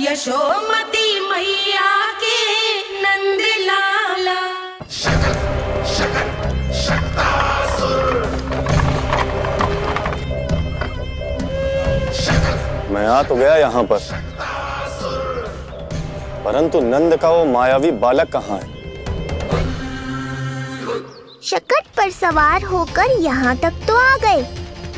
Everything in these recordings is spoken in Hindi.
यशोमती मैया के नंद लाला। मैं आ तो गया यहाँ पर, परंतु नंद का वो मायावी बालक कहाँ है? शकट पर सवार होकर यहाँ तक तो आ गए,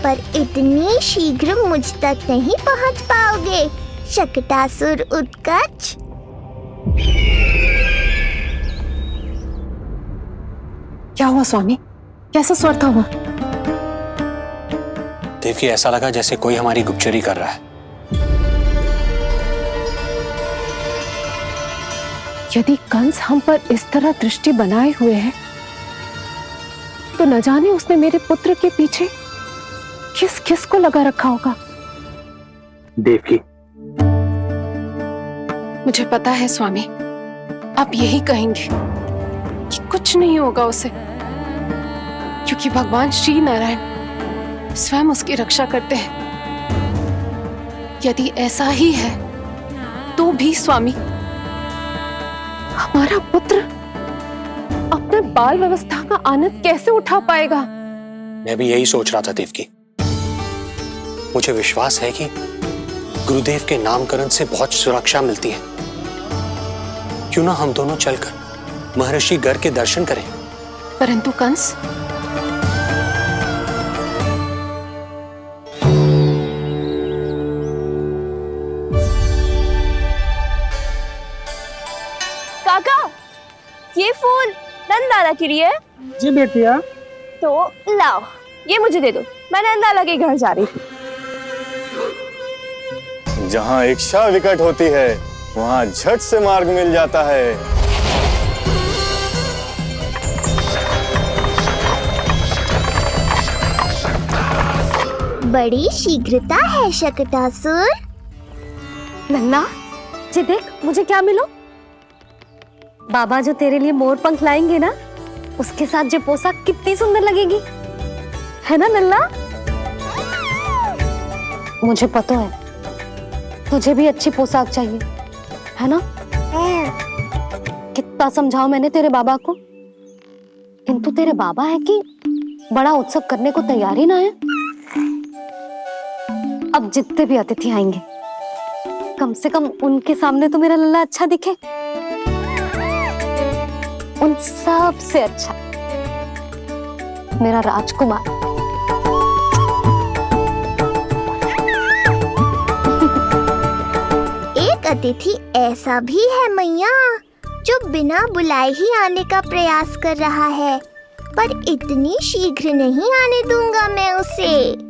पर इतनी शीघ्र मुझ तक नहीं पहुँच पाओगे शकटासुर उत्कच। क्या हुआ स्वामी? कैसा स्वर था वो? देवकी, ऐसा लगा जैसे कोई हमारी गुप्तचरी कर रहा है। यदि कंस हम पर इस तरह दृष्टि बनाए हुए है, तो न जाने उसने मेरे पुत्र के पीछे किस किस को लगा रखा होगा। देवकी, मुझे पता है स्वामी, आप यही कहेंगे कि कुछ नहीं होगा उसे, क्योंकि भगवान श्री नारायण स्वयं उसकी रक्षा करते हैं। यदि ऐसा ही है तो भी स्वामी, हमारा पुत्र अपने बाल व्यवस्था का आनंद कैसे उठा पाएगा? मैं भी यही सोच रहा था देवकी। मुझे विश्वास है कि गुरुदेव के नामकरण से बहुत सुरक्षा मिलती है। क्यों ना हम दोनों चलकर महर्षि गर के दर्शन करें। परंतु कंस, काका, ये फूल नंदाला के लिए है। जी बेटिया। तो लाओ, ये मुझे दे दो, मैं नंदाला के घर जा रही थी। जहाँ इच्छा विकट होती है, वहाँ झट से मार्ग मिल जाता है। बड़ी शीघ्रता है शकटासुर। नन्ना जी, देख मुझे क्या मिलो। बाबा जो तेरे लिए मोर पंख लाएंगे ना, उसके साथ जो पोशाक कितनी सुंदर लगेगी, है ना नन्ना? मुझे पता है तुझे भी अच्छी पोशाक चाहिए, है ना? कितना समझाओ मैंने तेरे बाबा को, किंतु तेरे बाबा है कि बड़ा उत्सव करने को तैयार ही ना है। अब जितने भी अतिथि आएंगे, कम से कम उनके सामने तो मेरा लल्ला अच्छा दिखे। उन सब से अच्छा मेरा राजकुमार। एक अतिथि ऐसा भी है मैया, जो बिना बुलाए ही आने का प्रयास कर रहा है, पर इतनी शीघ्र नहीं आने दूंगा मैं उसे।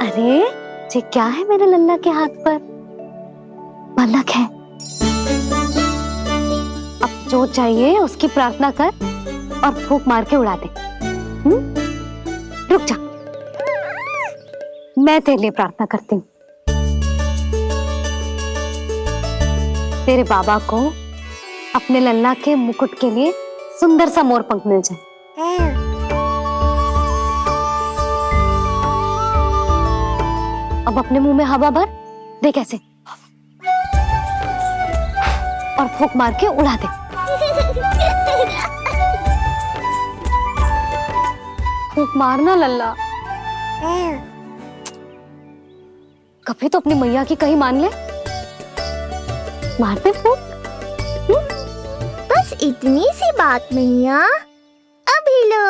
अरे ये क्या है मेरे लल्ला के हाथ पर? पलक है। अब जो चाहिए उसकी प्रार्थना कर और फूंक मार के उड़ा दे। रुक जा, मैं तेरे लिए प्रार्थना करती हूँ। तेरे बाबा को अपने लल्ला के मुकुट के लिए सुंदर सा मोर पंख मिल जाए। अब अपने मुंह में हवा भर दे, कैसे, और फूंक मार के उड़ा दे। फूंक मारना लल्ला, कभी तो अपनी मैया की कहीं मान ले। मार दे फूंक। बस इतनी सी बात मैया, अभी लो।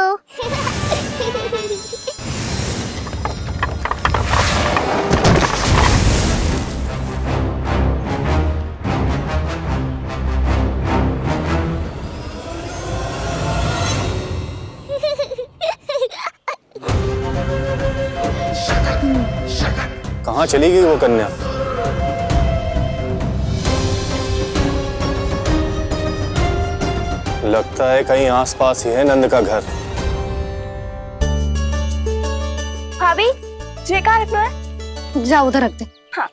कहाँ चली गई वो कन्या? लगता है कहीं आसपास ही है नंद का घर। भाभी जे कहाँ रखना है? जा उधर रख दे। हाँ।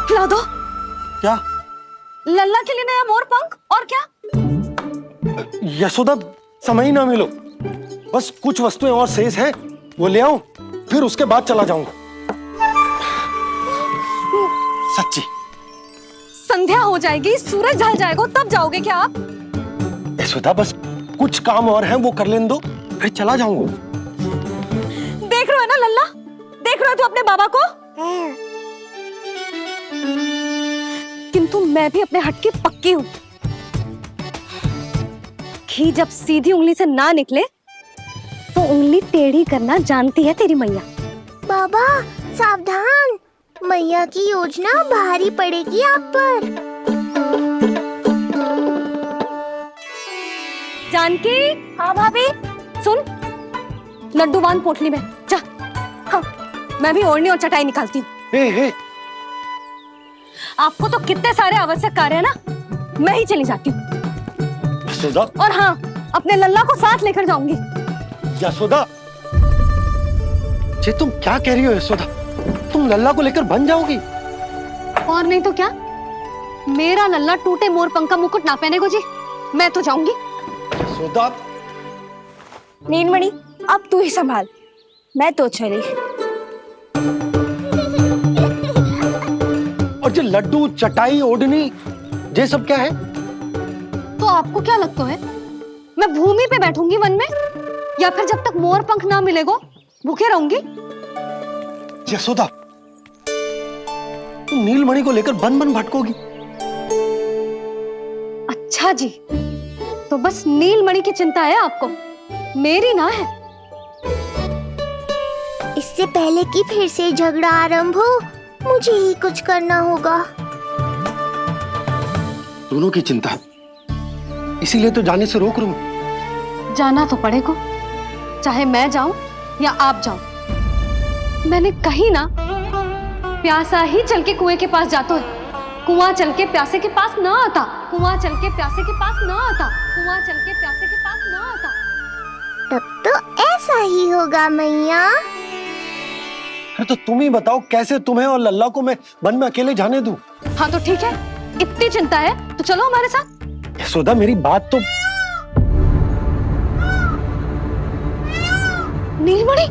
खिला दो। क्या? लल्ला के लिए नया मोर पंख और क्या? यशोदा, समय ही ना मिलो। बस कुछ वस्तुएं और शेष हैं, वो ले आऊं, फिर उसके बाद चला जाऊंगा। सच्ची। संध्या हो जाएगी, सूरज ढल जाएगा, तब जाओगे क्या आप? यशोदा, बस कुछ काम और हैं, वो कर लेने दो, फिर चला जाऊंगा। देख रहे हो ना लल्ला, देख रहे हो तू अपने बाबा को? किंतु मैं भी अपने हट की पक्की हूं। घी जब सीधी उंगली से ना निकले तो उंगली टेढ़ी करना जानती है तेरी मैया। बाबा सावधान, मैया की योजना भारी पड़ेगी आप पर। जानकी। हाँ भाभी। सुन, लड्डू बांध पोटली में, जा। हाँ, मैं भी ओढ़नी और चटाई निकालती हूँ। आपको तो कितने सारे आवश्यक कार्य है ना, मैं ही चली जाती हूँ। यशोदा। और हाँ, अपने लल्ला को साथ लेकर जाऊंगी। यशोदा, ये तुम क्या कह रही हो यशोदा? तुम लल्ला को लेकर बन जाओगी? और नहीं तो क्या, मेरा लल्ला टूटे मोर पंख का मुकुट ना पहने को जी, मैं तो जाऊंगी। यशोदा। नीलमणि, अब तू ही संभाल, मैं तो चली। और ये लड्डू, चटाई, ओढ़नी, ये सब क्या है? तो आपको क्या लगता है, मैं भूमि पे बैठूंगी वन में, या फिर जब तक मोर पंख ना मिलेगा भूखे रहूंगी? यशोदा, तुम नीलमणि को लेकर बन बन भटकोगी। अच्छा जी, तो बस नीलमणि की चिंता है आपको, मेरी ना है। इससे पहले कि फिर से झगड़ा आरंभ हो, मुझे ही कुछ करना होगा। दोनों की चिंता, इसीलिए तो जाने से रोक रहा हूं। जाना तो पड़ेगा, चाहे मैं जाऊं या आप जाओ। मैंने कहीं ना, प्यासा ही चल के कुएं के पास जाता है, कुआं चल के प्यासे के पास ना आता, कुआं चल के प्यासे के पास ना आता, कुआं चल के प्यासे के पास ना आता। तब तो ऐसा ही होगा मैया। अरे तो तुम ही बताओ, कैसे तुम्हें और लल्ला को मैं वन में अकेले जाने दूं? हाँ तो ठीक है, इतनी चिंता है तो चलो हमारे साथ। यशोदा, मेरी बात तो। नीलमणि,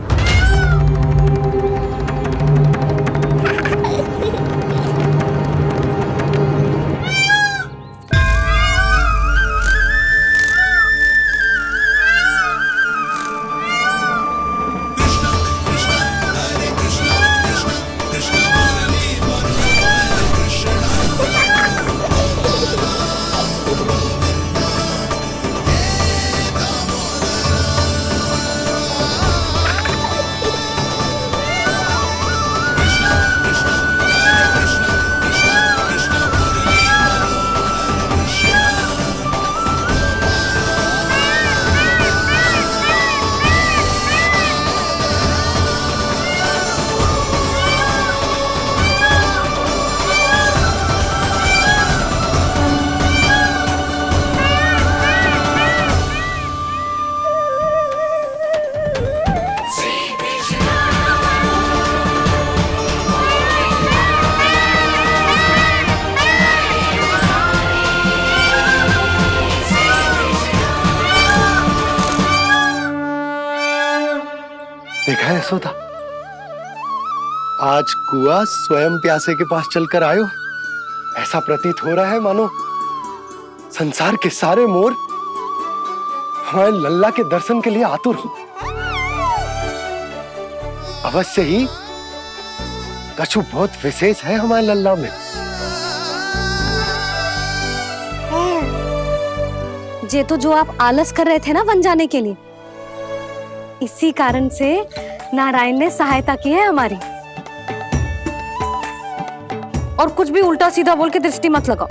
देखा है यशोदा, आज कुआं स्वयं प्यासे के पास चलकर आयो। ऐसा प्रतीत हो रहा है मानो संसार के सारे मोर हमारे लल्ला के दर्शन के लिए आतुर हो। अवश्य ही कछु बहुत विशेष है हमारे लल्ला में। ये तो जो आप आलस कर रहे थे ना वन जाने के लिए, इसी कारण से नारायण ने सहायता की है हमारी। और कुछ भी उल्टा सीधा बोल के दृष्टि मत लगाओ।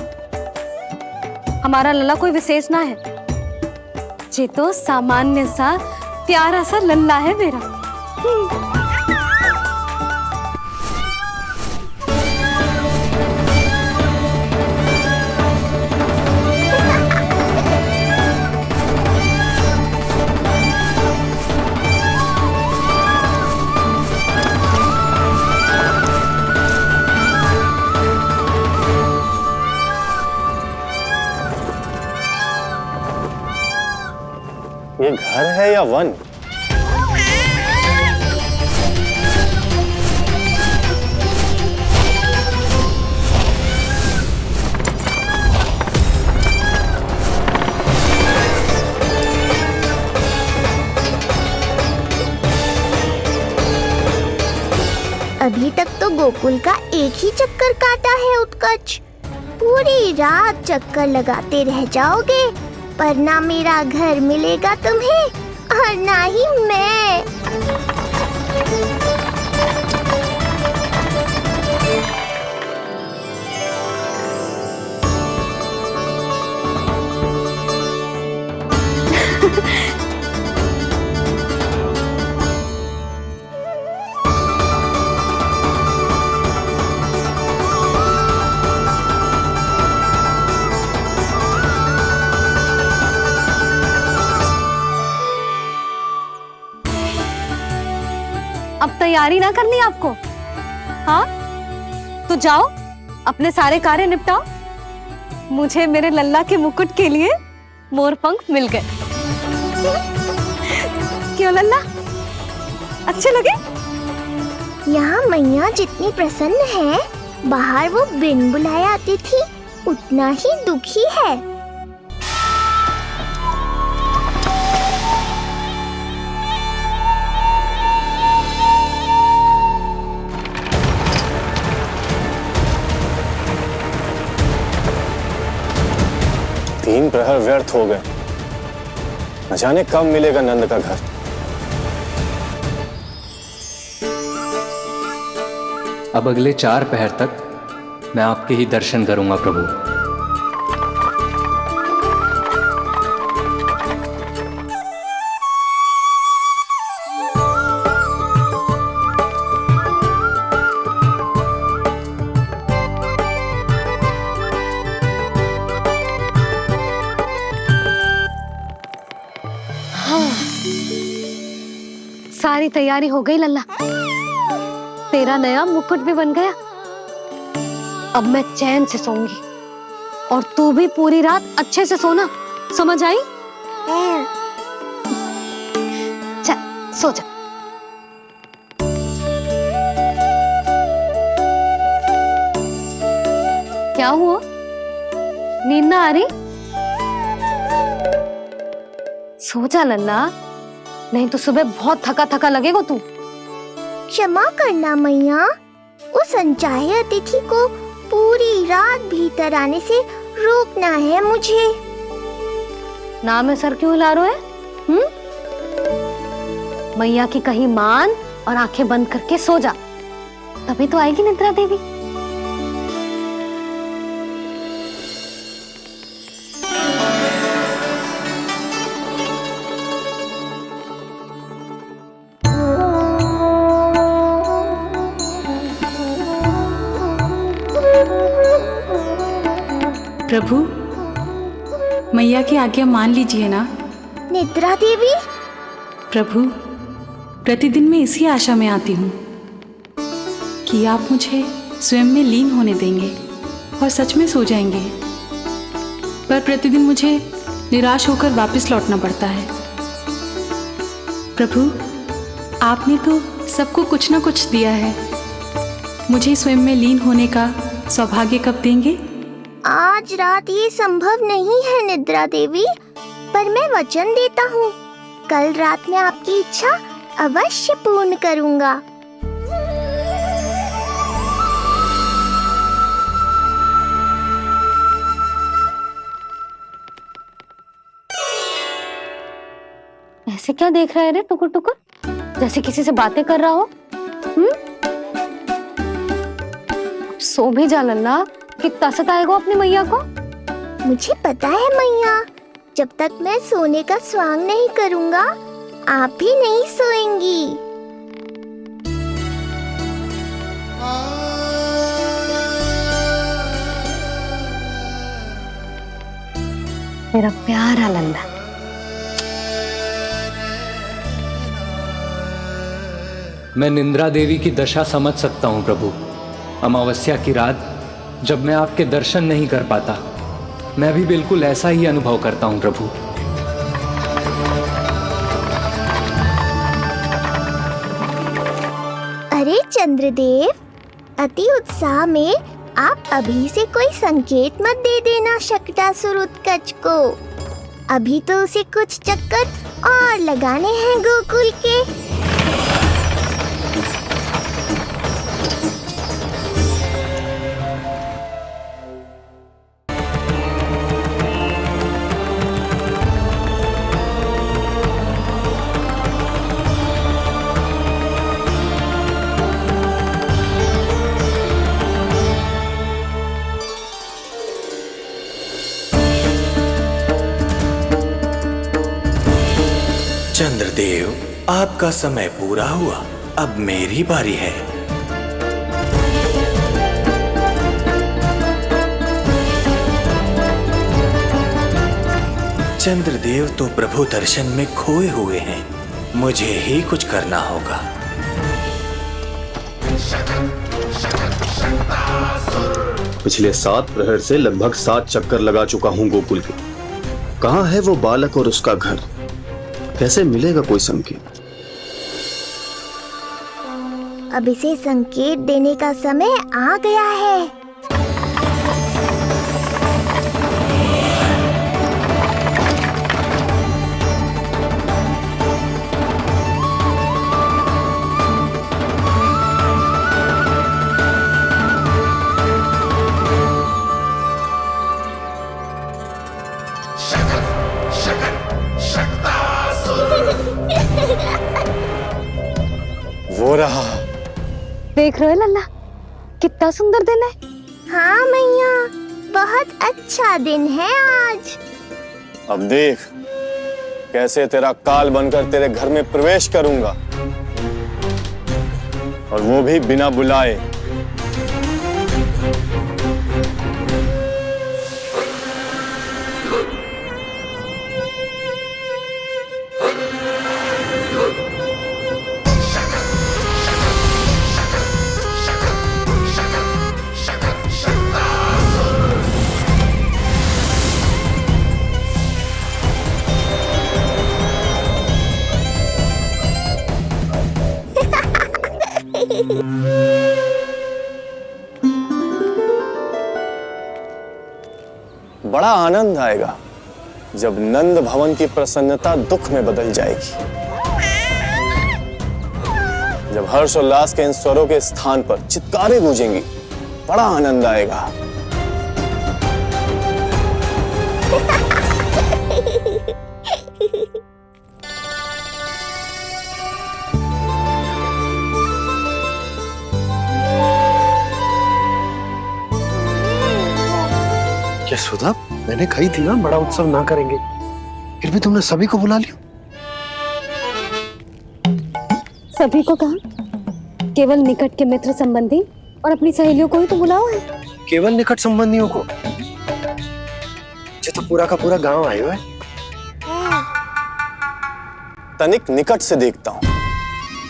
हमारा लल्ला कोई विशेष ना है, ये तो सामान्य सा प्यारा सा लल्ला है मेरा। ये घर है या वन? अभी तक तो गोकुल का एक ही चक्कर काटा है उत्कर्ष। पूरी रात चक्कर लगाते रह जाओगे, पर ना मेरा घर मिलेगा तुम्हें और ना ही मैं। अब तैयारी ना करनी आपको? हाँ, तो जाओ अपने सारे कार्य निपटाओ। मुझे मेरे लल्ला के मुकुट के लिए मोर पंख मिल गए। क्यों लल्ला, अच्छे लगे? यहाँ मैया जितनी प्रसन्न है, बाहर वो बिन बुलाए आती थी उतना ही दुखी है। तीन प्रहर व्यर्थ हो गए, न जाने कब मिलेगा नंद का घर। अब अगले 4 पहर तक मैं आपके ही दर्शन करूंगा प्रभु। सारी तैयारी हो गई लल्ला, तेरा नया मुकुट भी बन गया। अब मैं चैन से सोऊंगी और तू भी पूरी रात अच्छे से सोना, समझ आई? चल सो जा। क्या हुआ, नींद ना आ रही? सो जा लल्ला, नहीं तो सुबह बहुत थका थका लगेगा तू। क्षमा करना मैया, उस अनचाहे अतिथि को पूरी रात भीतर आने से रोकना है मुझे। ना में सर क्यों हिला रहे हो? मैया की कहीं मान और आंखें बंद करके सो जा, तभी तो आएगी निद्रा देवी। प्रभु, मैया की आज्ञा मान लीजिए ना। निद्रा देवी? प्रभु, प्रतिदिन मैं इसी आशा में आती हूँ कि आप मुझे स्वयं में लीन होने देंगे और सच में सो जाएंगे, पर प्रतिदिन मुझे निराश होकर वापस लौटना पड़ता है। प्रभु, आपने तो सबको कुछ ना कुछ दिया है, मुझे स्वयं में लीन होने का सौभाग्य कब देंगे? आज रात ये संभव नहीं है निद्रा देवी, पर मैं वचन देता हूँ कल रात में आपकी इच्छा अवश्य पूर्ण करूँगा। ऐसे क्या देख रहा है रे टुकुर टुकुर, जैसे किसी से बातें कर रहा हो? सो भी जा लल्ला, कितना सताएगा अपनी मैया को। मुझे पता है मैया, जब तक मैं सोने का स्वांग नहीं करूंगा, आप भी नहीं सोएंगी। मेरा प्यारा लल्ला। मैं निंद्रा देवी की दशा समझ सकता हूँ प्रभु। अमावस्या की रात जब मैं आपके दर्शन नहीं कर पाता, मैं भी बिल्कुल ऐसा ही अनुभव करता हूँ प्रभु। अरे चंद्रदेव, अति उत्साह में आप अभी से कोई संकेत मत दे देना शक्टासुर उत्कच को। अभी तो उसे कुछ चक्कर और लगाने हैं गोकुल के। चंद्रदेव, आपका समय पूरा हुआ, अब मेरी बारी है। चंद्रदेव तो प्रभु दर्शन में खोए हुए हैं, मुझे ही कुछ करना होगा। पिछले 7 प्रहर से लगभग 7 चक्कर लगा चुका हूँ गोकुल के। कहाँ है वो बालक और उसका घर? कैसे मिलेगा कोई संकेत? अब इसे संकेत देने का समय आ गया है। वो रहा। देख रहे हो लल्ला, कितना सुंदर दिन है। हाँ मैया, बहुत अच्छा दिन है आज। अब देख कैसे तेरा काल बनकर तेरे घर में प्रवेश करूंगा, और वो भी बिना बुलाए। बड़ा आनंद आएगा जब नंद भवन की प्रसन्नता दुख में बदल जाएगी, जब हर्षोल्लास के इन स्वरों के स्थान पर चित्कारें गूंजेंगी। बड़ा आनंद आएगा। यशोदा, मैंने कही थी ना बड़ा उत्सव ना करेंगे, फिर भी तुमने सभी को बुला लिया। सभी को कहा? केवल निकट के मित्र संबंधी और अपनी सहेलियों को ही तो बुलाओ है। केवल निकट संबंधियों को? ये तो पूरा का पूरा गांव आयो है। तनिक निकट से देखता हूं,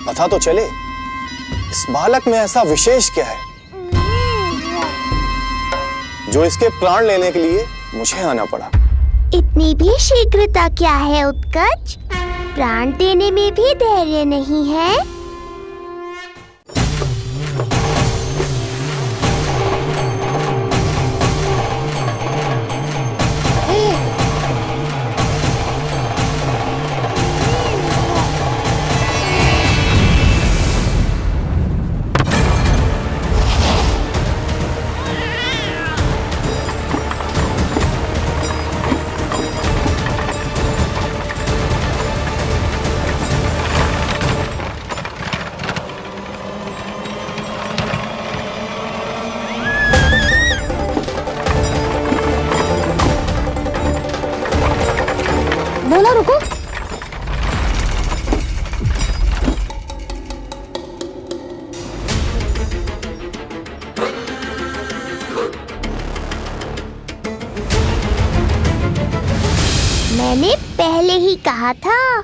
पता तो चले इस बालक में ऐसा विशेष क्या है जो इसके प्राण लेने के लिए मुझे आना पड़ा। इतनी भी शीघ्रता क्या है उत्कच? प्राण देने में भी धैर्य नहीं है। मैंने पहले ही कहा था,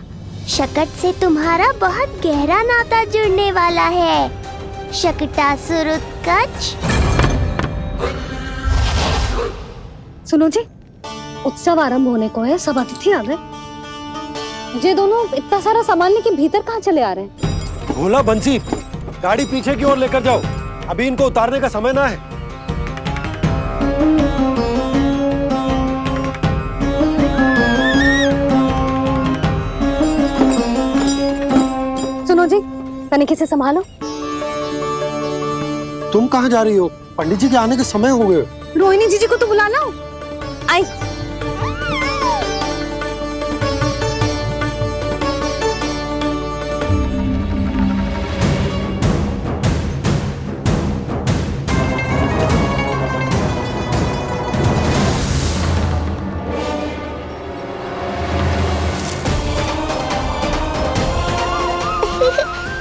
शकट से तुम्हारा बहुत गहरा नाता जुड़ने वाला है। शकटासुर उत्कच। सुनो जी, उत्सव आरंभ होने को है, सब अतिथि आ गए। ये दोनों इतना सारा सामान लेके भीतर कहाँ चले आ रहे हैं? भोला बंसी, गाड़ी पीछे की ओर लेकर जाओ, अभी इनको उतारने का समय ना है। सुनो जी, तनिके से संभालो। तुम कहाँ जा रही हो? पंडित जी के आने के समय हो गए। रोहिणी जीजी को तो बुला लो। आई।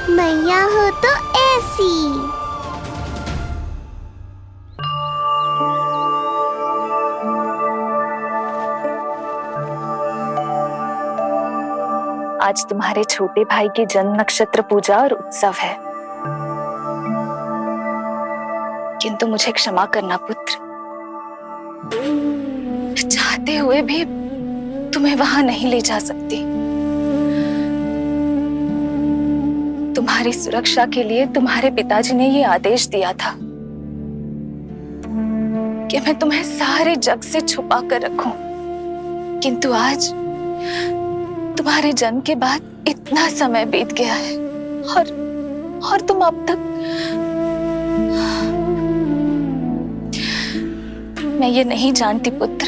मैया हो तो ऐसी। आज तुम्हारे छोटे भाई की जन्म नक्षत्र पूजा और उत्सव है, किंतु मुझे क्षमा करना पुत्र, चाहते हुए भी तुम्हें वहां नहीं ले जा सकती। तुम्हारी सुरक्षा के लिए तुम्हारे पिताजी ने ये आदेश दिया था कि मैं तुम्हें सारे जग से छुपा कर रखूं, किंतु आज तुम्हारे जन्म के बाद इतना समय बीत गया है और तुम अब तक। मैं ये नहीं जानती पुत्र,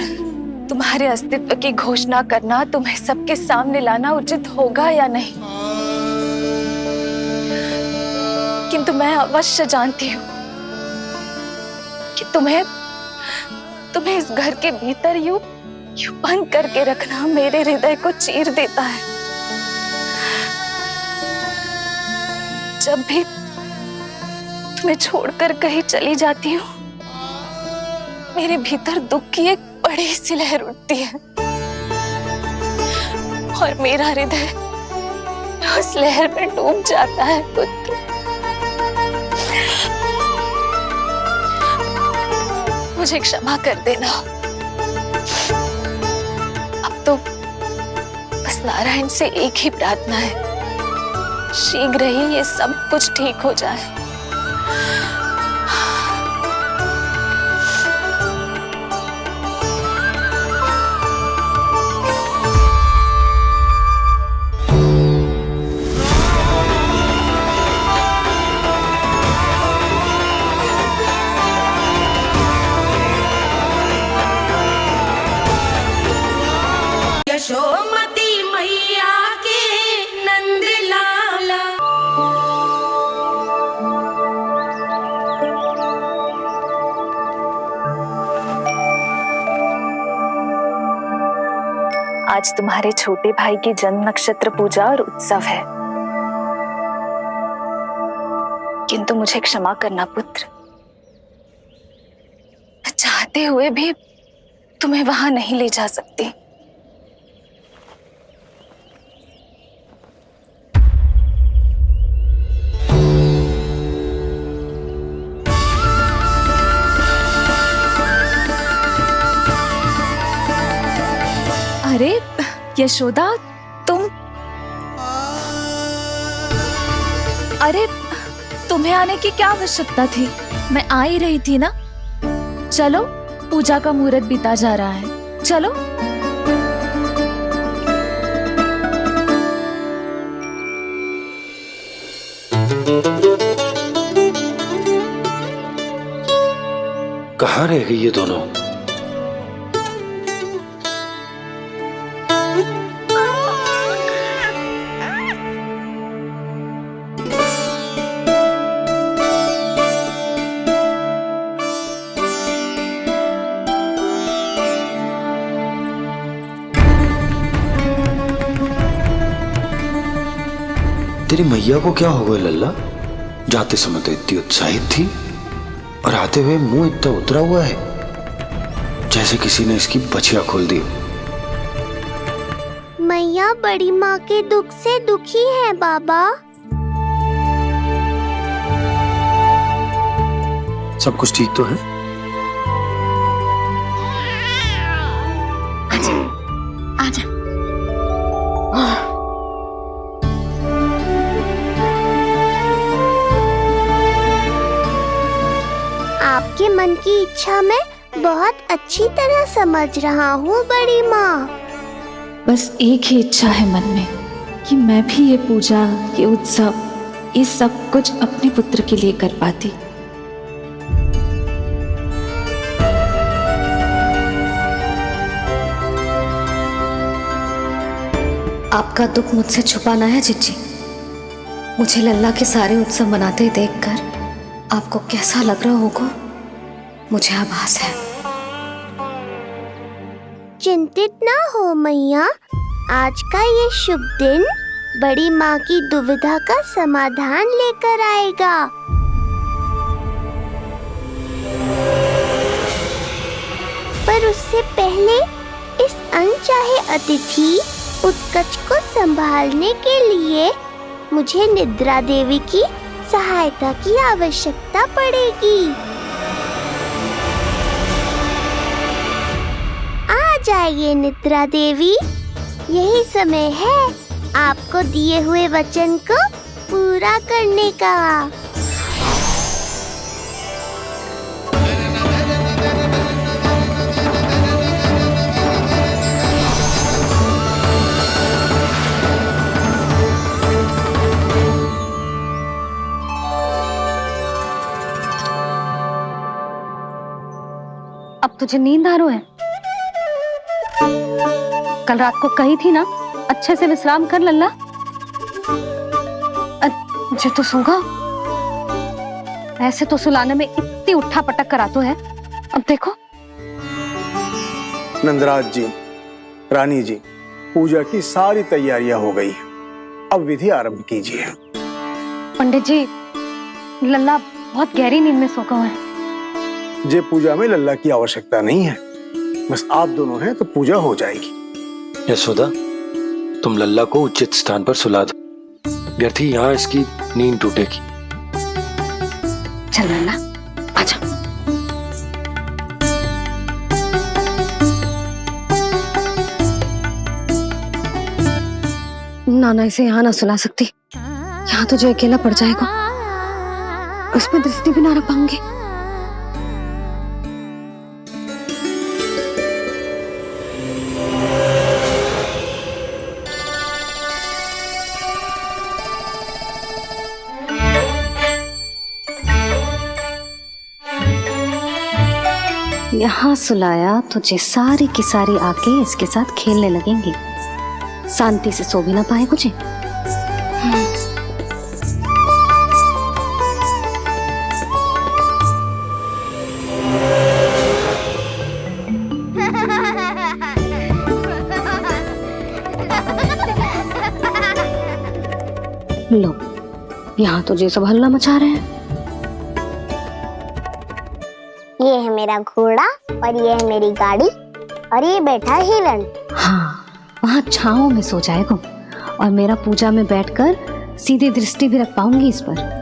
तुम्हारे अस्तित्व की घोषणा करना, तुम्हें सबके सामने लाना उचित होगा या नहीं, किंतु मैं अवश्य जानती हूँ कि तुम्हें इस घर के भीतर यूं बंद करके रखना मेरे हृदय को चीर देता है। जब भी तुम्हें छोड़कर कहीं चली जाती हूँ, मेरे भीतर दुख की एक बड़ी सी लहर उठती है और मेरा हृदय उस लहर में डूब जाता है पुत्र। मुझे क्षमा कर देना। अब तो बस नारायण से एक ही प्रार्थना है, शीघ्र ही ये सब कुछ ठीक हो जाए। यशोमती मैया के नंद लाला। आज तुम्हारे छोटे भाई की जन्म नक्षत्र पूजा और उत्सव है, किंतु मुझे क्षमा करना पुत्र, चाहते हुए भी तुम्हें वहां नहीं ले जा सकती। अरे यशोदा, तुम, अरे तुम्हें आने की क्या आवश्यकता थी? मैं आ ही रही थी ना। चलो, पूजा का मुहूर्त बीता जा रहा है, चलो। कहाँ रह गई ये दोनों? तेरी मैया को क्या हो गया लल्ला? जाते समय तो इतनी उत्साहित थी और आते हुए मुंह इतना उतरा हुआ है जैसे किसी ने इसकी बछिया खोल दी। मैया बड़ी माँ के दुख से दुखी है बाबा। सब कुछ ठीक तो है? आजा। आपके मन की इच्छा मैं बहुत अच्छी तरह समझ रहा हूँ बड़ी माँ। बस एक ही इच्छा है मन में कि मैं भी ये पूजा, ये उत्सव, ये सब कुछ अपने पुत्र के लिए कर पाती। आपका दुख मुझसे छुपाना है जिज्जी। मुझे लल्ला के सारे उत्सव मनाते देखकर आपको कैसा लग रहा होगा मुझे आभास है। चिंतित ना हो मैया, आज का ये शुभ दिन बड़ी माँ की दुविधा का समाधान लेकर आएगा। पर उससे पहले इस अनचाहे अतिथि उत्कच को संभालने के लिए मुझे निद्रा देवी की सहायता की आवश्यकता पड़ेगी। आ जाइए निद्रा देवी, यही समय है आपको दिए हुए वचन को पूरा करने का। अब तुझे नींद आ रही है? कल रात को कही थी ना अच्छे से विश्राम कर लल्ला। जो तो सोगा, ऐसे तो सुलाने में इतनी उठा पटक करा तो है। अब देखो। नंदराज जी, रानी जी, पूजा की सारी तैयारियां हो गई हैं। अब विधि आरंभ कीजिए। पंडित जी, लल्ला बहुत गहरी नींद में सोगा हुआ है। जे पूजा में लल्ला की आवश्यकता नहीं है, बस आप दोनों हैं तो पूजा हो जाएगी। यशोदा, तुम लल्ला को उचित स्थान पर सुला दो, व्यर्थ ही यहाँ इसकी नींद टूटेगी। चल लल्ला, आजा। नाना इसे यहाँ ना सुला सकती, यहाँ तो जो अकेला पड़ जाएगा, उसमें दृष्टि भी ना रख पाऊंगी। यहाँ सुलाया तो जे सारी की सारी आके इसके साथ खेलने लगेंगी, शांति से सो भी ना पाए कुछ। लो, यहाँ तो जे सब हल्ला मचा रहे हैं। ये है मेरा घोड़ा और ये है मेरी गाड़ी और ये बैठा हिरण। हाँ, वहाँ छांव में सो जाएगा और मेरा पूजा में बैठकर सीधी दृष्टि भी रख पाऊंगी इस पर।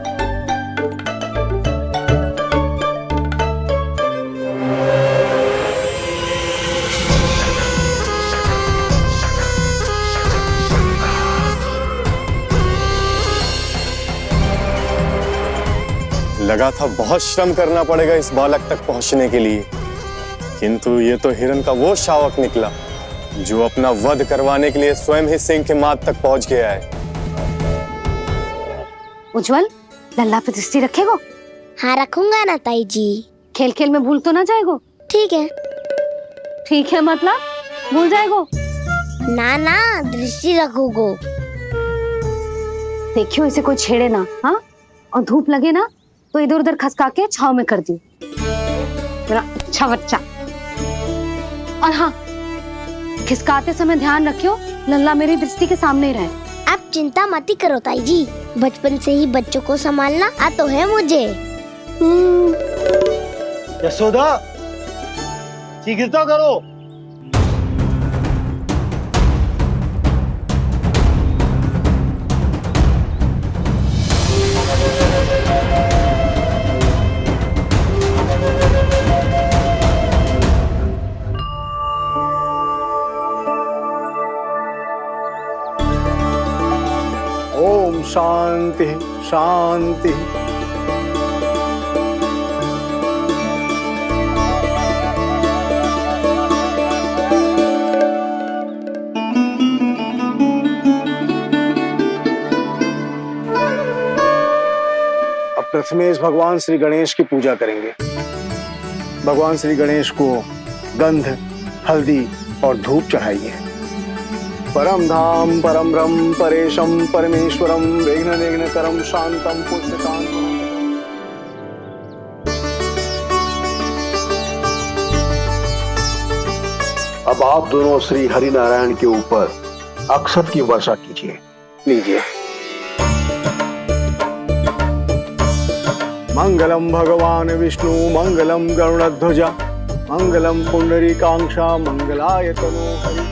लगा था बहुत श्रम करना पड़ेगा इस बालक तक पहुंचने के लिए, किंतु ये तो हिरण का वो शावक निकला जो अपना वध करवाने के लिए स्वयं ही सिंह के माथ तक पहुंच गया है। उज्जवल, लल्ला पे दृष्टि रखेगो? हाँ रखूंगा ना ताई जी। खेल खेल में भूल तो ना जाएगो? ठीक है। ठीक है मतलब भूल जाएगो? ना ना, दृष्टि रखोगो। देखियो इसे कोई छेड़े ना, हाँ? और धूप लगे ना तो इधर उधर खसका के छाव में कर दी। मेरा अच्छा बच्चा। और हाँ, खिसकाते समय ध्यान रखियो लल्ला मेरी दृष्टि के सामने ही रहे। आप चिंता मत करो ताई जी, बचपन से ही बच्चों को संभालना आता है मुझे। यशोदा, शीघ्रता करो। शांति शांति। अब प्रथमेश भगवान श्री गणेश की पूजा करेंगे। भगवान श्री गणेश को गंध, हल्दी और धूप चढ़ाइए। परम धाम परम ब्रह्म परेशम परमेश्वरम विघ्न निघ्नकरम शांतम पुष्टकांतम। अब आप दोनों श्री हरि नारायण के ऊपर अक्षत की वर्षा कीजिए। लीजिए। मंगलम भगवान विष्णु मंगलम गरुड़ध्वजा मंगलम पुंडरीकांक्षा मंगलाय तनोहरि।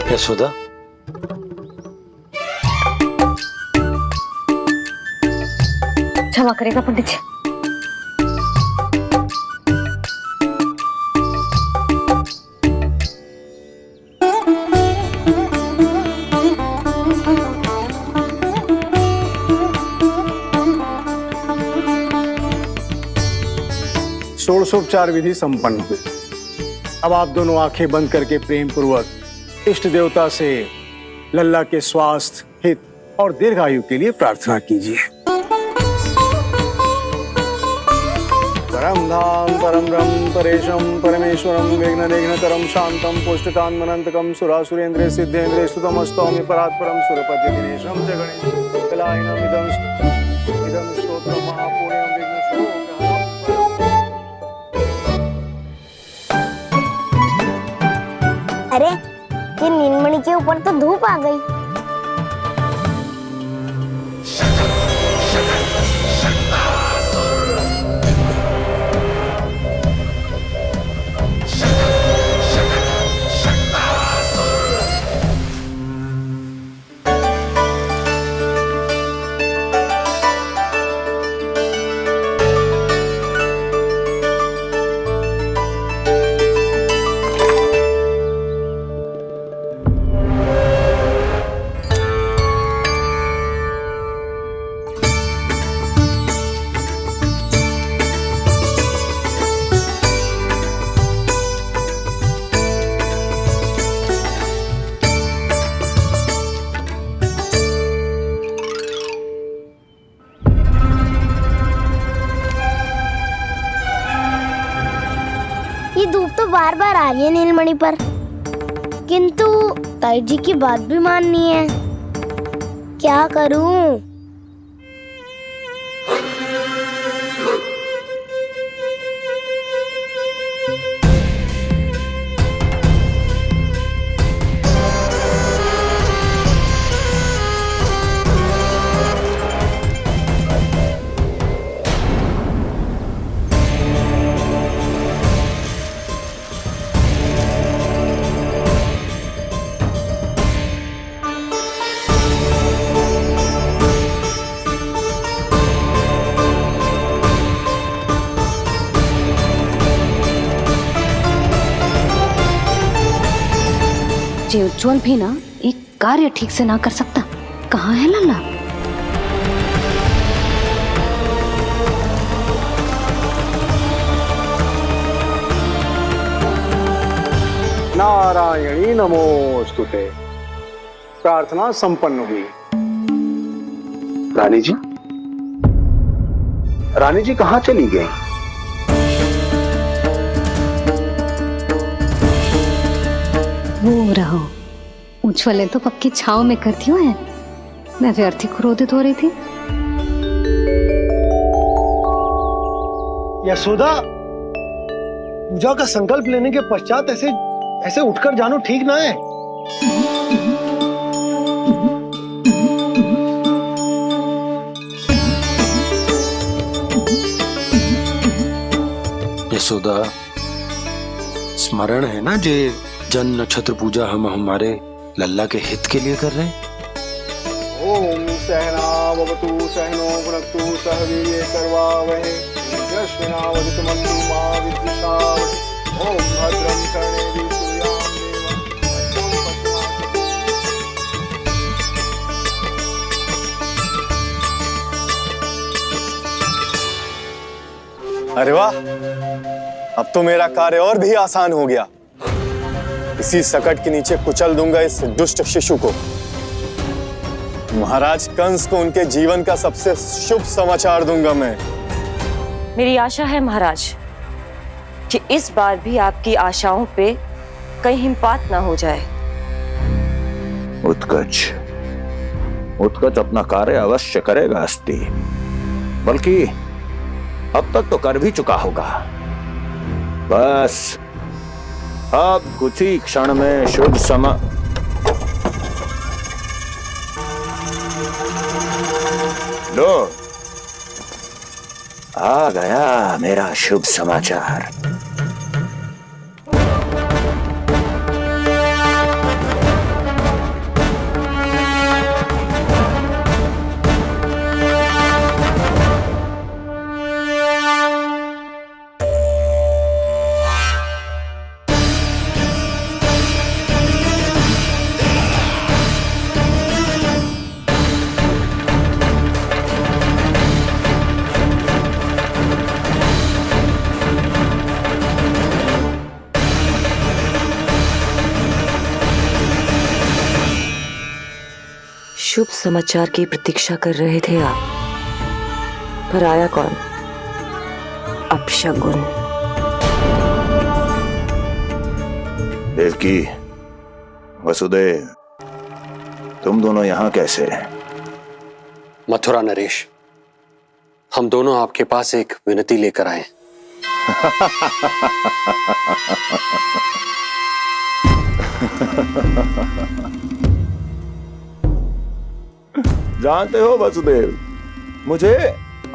यशोदा, क्षमा करेगा पंडित जी। षोडशोपचार विधि संपन्न हुई। अब आप दोनों आंखें बंद करके प्रेम पूर्वक इष्ट देवता से लल्ला के स्वास्थ्य, हित और दीर्घायु के लिए प्रार्थना कीजिए। परम धाम परम ब्रह्म परेशम परमेश्वरम विघ्न निघ्नकरम शांतम पुष्टकांतमनंतकम सुरासुरेंद्र सिद्धेंद्र स्तुतम स्तौम्य परात्परम सुरपति दिनेशम च गणेश कलायनम इदम स्तोत्रम महापुण्यम विघ्नशो। अरे ये नीलमणि के ऊपर तो धूप आ गई। ये धूप तो बार बार आ रही है नीलमणि पर, किंतु ताई जी की बात भी माननी है। क्या करूं? जे उज्जवल भी ना एक कार्य ठीक से ना कर सकता। कहाँ है लल्ला? नारायणी नमोस्तुते। प्रार्थना संपन्न हुई। रानी जी, रानी जी कहाँ चली गई? वो रहो, उज्जवल तो पक्की छाव में करती हुए है। मैं व्यर्थ ही क्रोधित हो रही थी। यशोदा, पूजा का संकल्प लेने के पश्चात ऐसे उठकर जानो ठीक ना है। यशोदा, स्मरण है ना जे जन नक्षत्र पूजा हम हमारे लल्ला के हित के लिए कर रहे हैं। ओम सहनावतु सहनो भुनक्तु सह वीर्येर्करवावहै यस्मिनावदितमस्तु मा विद्विषावहै ओम भद्रं कर्णेभिः सूर्यां देवं अरे वाह, अब तो मेरा कार्य और भी आसान हो गया। इसी सकट के नीचे कुचल दूंगा इस दुष्ट शिशु को। महाराज कंस को उनके जीवन का सबसे शुभ समाचार दूंगा मैं। मेरी आशा है महाराज कि इस बार भी आपकी आशाओं पे कहीं हिमपात ना हो जाए। उत्कच उत्कच अपना कार्य अवश्य करेगा अस्ति, बल्कि अब तक तो कर भी चुका होगा। बस अब कुछ ही क्षण में शुभ समय। लो, आ गया मेरा शुभ समाचार। शुभ समाचार की प्रतीक्षा कर रहे थे आप, पर आया कौन? अपशगुन। देवकी, वसुदेव, तुम दोनों यहाँ कैसे? मथुरा नरेश, हम दोनों आपके पास एक विनती लेकर आए। जानते हो वसुदेव, मुझे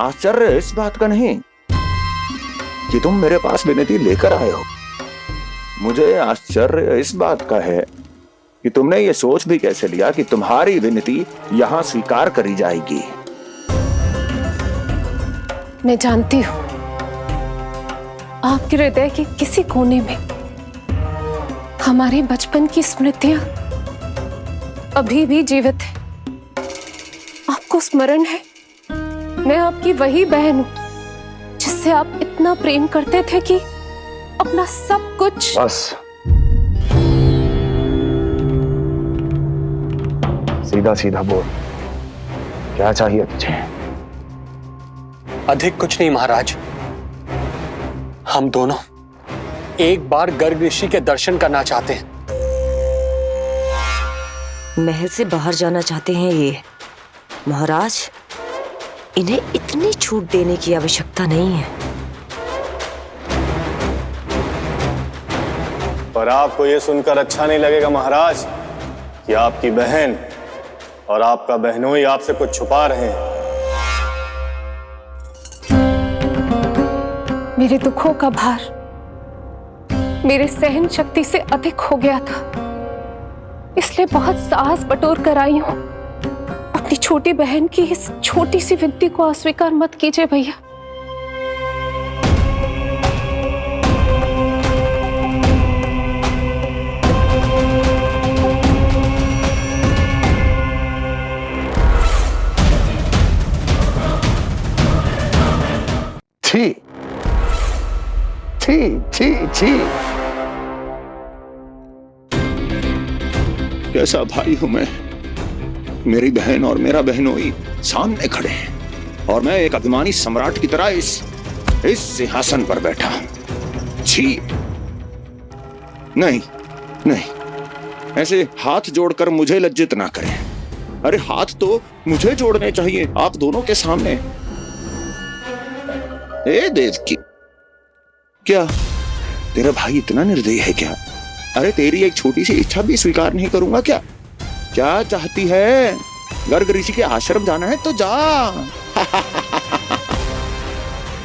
आश्चर्य इस बात का नहीं कि तुम मेरे पास विनती लेकर आए हो। मुझे आश्चर्य इस बात का है कि तुमने ये सोच भी कैसे लिया कि तुम्हारी विनती यहाँ स्वीकार करी जाएगी। मैं जानती हूँ आपके हृदय के किसी कोने में हमारे बचपन की स्मृतियां अभी भी जीवित है। आपको स्मरण है, मैं आपकी वही बहन हूं जिससे आप इतना प्रेम करते थे कि अपना सब कुछ। बस सीधा सीधा बोल, क्या चाहिए तुझे? अधिक कुछ नहीं महाराज, हम दोनों एक बार गर्ग ऋषि के दर्शन करना चाहते हैं। महल से बाहर जाना चाहते हैं ये महाराज, इन्हें इतनी छूट देने की आवश्यकता नहीं है। पर आपको यह सुनकर अच्छा नहीं लगेगा महाराज कि आपकी बहन और आपका बहनोई आपसे कुछ छुपा रहे हैं। मेरे दुखों का भार मेरे सहन शक्ति से अधिक हो गया था, इसलिए बहुत साहस बटोर कर आई हूं। अपनी छोटी बहन की इस छोटी सी विनती को अस्वीकार मत कीजिए भैया। छी छी छी छी। कैसा भाई हूं मैं? मेरी बहन और मेरा बहनोई सामने खड़े हैं और मैं एक अभिमानी सम्राट की तरह इस सिंहासन पर बैठा हूं। छी, नहीं नहीं, ऐसे हाथ जोड़कर मुझे लज्जित ना करें। अरे हाथ तो मुझे जोड़ने चाहिए आप दोनों के सामने। ए देवकी, क्या तेरा भाई इतना निर्दयी है क्या? अरे तेरी एक छोटी सी इच्छा भी स्वीकार नहीं करूंगा क्या? क्या चाहती है? गर्ग ऋषि के आश्रम जाना है तो जा।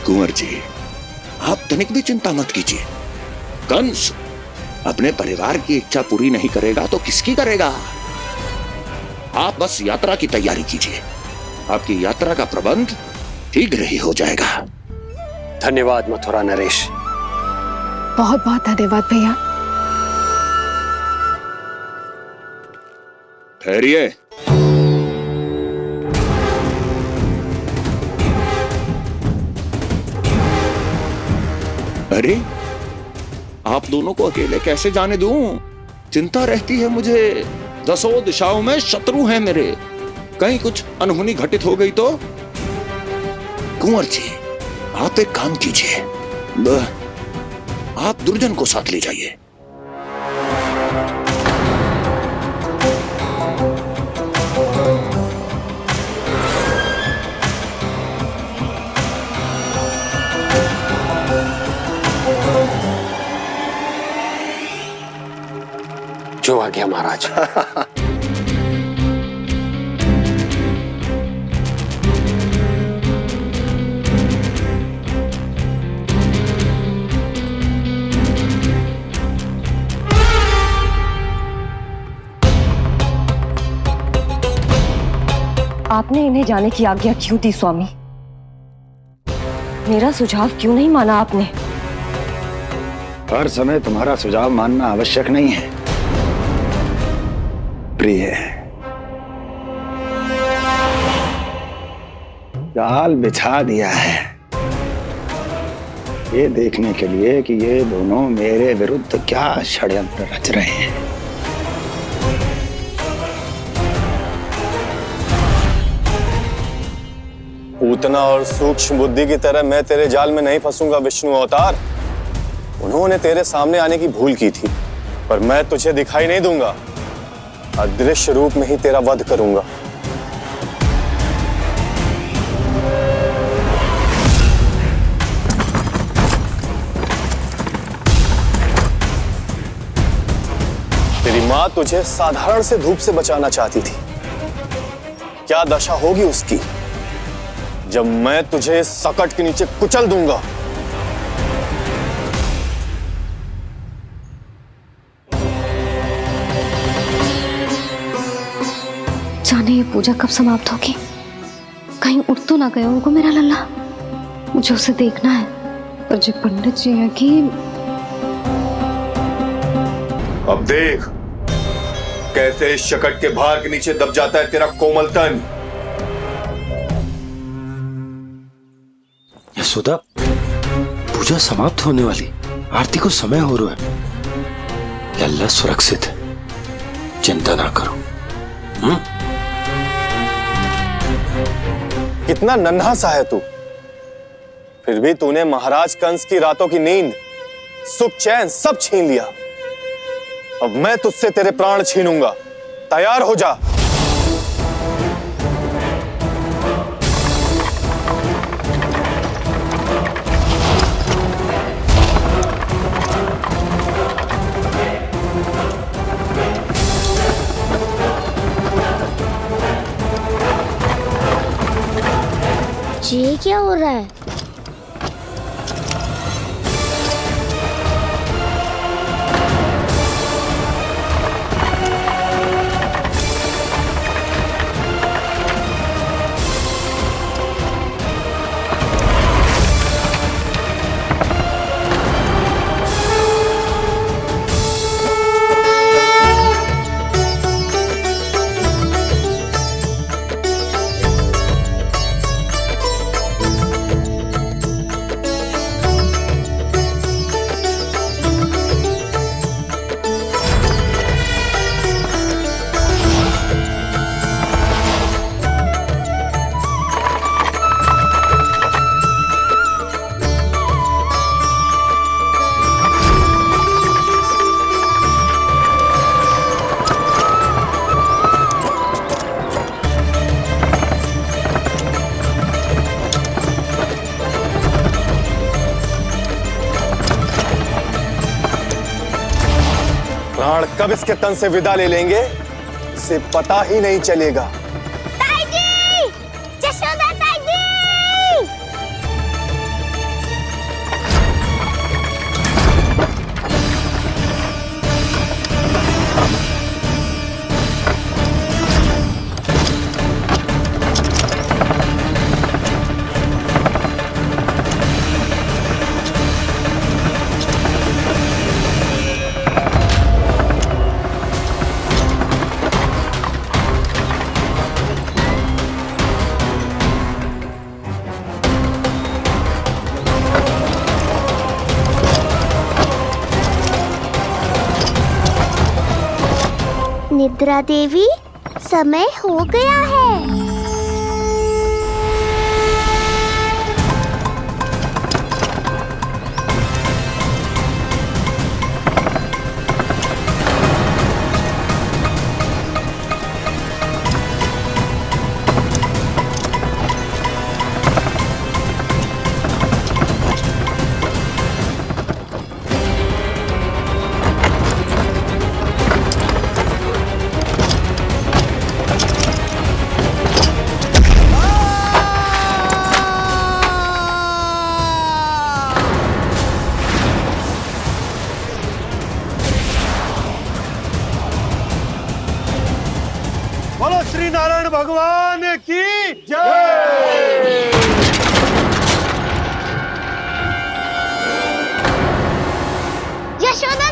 कुंवर जी, आप तनिक भी चिंता मत कीजिए। कंस अपने परिवार की इच्छा पूरी नहीं करेगा तो किसकी करेगा? आप बस यात्रा की तैयारी कीजिए, आपकी यात्रा का प्रबंध शीघ्र ही हो जाएगा। धन्यवाद मथुरा नरेश। बहुत बहुत धन्यवाद भैया। ठहरिए। अरे, आप दोनों को अकेले कैसे जाने दूं? चिंता रहती है मुझे। 10 दिशाओं में शत्रु हैं मेरे, कहीं कुछ अनहोनी घटित हो गई तो। कुंवर जी, आप एक काम कीजिए, आप दुर्जन को साथ ले जाइए। जो आ गया महाराज। आपने इन्हें जाने की आज्ञा क्यों दी स्वामी? मेरा सुझाव क्यों नहीं माना आपने? हर समय तुम्हारा सुझाव मानना आवश्यक नहीं है प्रिय। जाल बिछा दिया है ये देखने के लिए कि ये दोनों मेरे विरुद्ध क्या षड्यंत्र रच रहे हैं। पूतना और सूक्ष्म बुद्धि की तरह मैं तेरे जाल में नहीं फंसूंगा विष्णु अवतार। उन्होंने तेरे सामने आने की भूल की थी, पर मैं तुझे दिखाई नहीं दूंगा। अदृश्य रूप में ही तेरा वध करूंगा। तेरी मां तुझे साधारण से धूप से बचाना चाहती थी। क्या दशा होगी उसकी जब मैं तुझे सकट के नीचे कुचल दूंगा। जाने ये पूजा कब समाप्त होगी? कहीं उठ तो ना गया उनको मेरा लल्ला। मुझे उसे देखना है। पर जो पंडित जी हैं कि अब देख कैसे इस शकट के भार के नीचे दब जाता है तेरा कोमल तन। यशोदा, पूजा समाप्त होने वाली, आरती को समय हो रहा है। लल्ला सुरक्षित है, चिंता ना करो। कितना नन्हा सा है तू, फिर भी तूने महाराज कंस की रातों की नींद, सुख चैन सब छीन लिया। अब मैं तुझसे तेरे प्राण छीनूंगा। तैयार हो जा। ये क्या हो रहा है? प्राण कब इसके तन से विदा ले लेंगे इसे पता ही नहीं चलेगा। ताई जी! जशोदा ताई जी! निद्रा देवी, समय हो गया है। बोलो श्री नारायण भगवान की जय। यशोदा